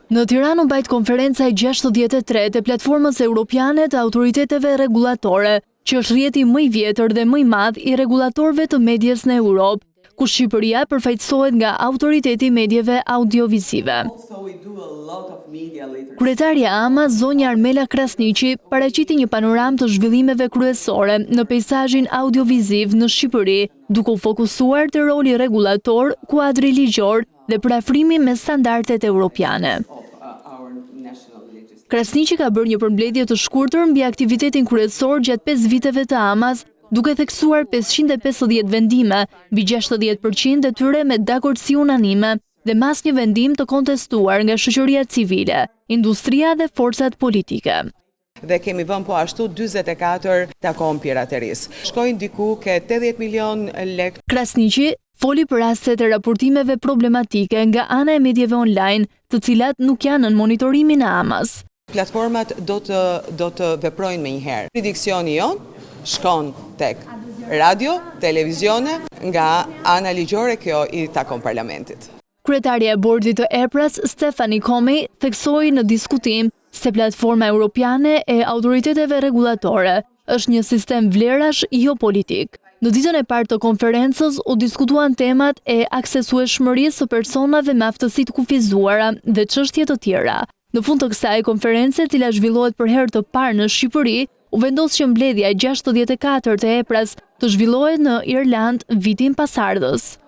Në Tiranë mbajt konferenca e 63 e platformës europiane të autoriteteve rregullatore, që është rrjeti më i vjetër dhe më i madh i rregulatorëve të medias në Europë, ku Shqipëria përfaqësohet nga Autoriteti i Mediave Audiovizive. Kryetaria e AMA, zonja Armela Krasniqi, paraqiti një panoramë të zhvillimeve kryesore në peizazhin audioviziv në Shqipëri, duke u fokusuar te roli rregullator, kuadri ligjor dhe parafrimi me standardet europiane. Krasniqi ka bërë një përmbledhje të shkurtër mbi aktivitetin kryesor gjatë 5 viteve të AMA-s, duke theksuar 550 vendime, mbi 60% e tyre me dakordsi unanime dhe mas një vendim të kontestuar nga shoqëria civile, industria dhe forcat politike. Dhe kemi vënë po ashtu 44 takon piraterisë. Shkojnë diku ke 80 milion lek. Krasniqi foli për rastet e raportimeve problematike nga ana e mediave online, të cilat nuk janë në monitorimin e AMA-s. Platformat do të veprojnë me njëherë. Jurisdiksioni jonë shkon tek radio, televizione, nga ana ligjore kjo i takon parlamentit. Kryetaria e bordit të EPRA-s, Stefani Komi, theksoi në diskutim se platforma europiane e autoriteteve rregullatore është një sistem vlerash jo politik. Në ditën e parë të konferencës u diskutuan temat e aksesueshmërisë së personave me aftësi të kufizuara dhe çështje të tjera. Në fund të kësaj konference, e cila zhvillohet për herë të parë në Shqipëri, u vendos që mbledhja e 64 të EPRA-s të zhvillohet në Irland vitin pasardhës.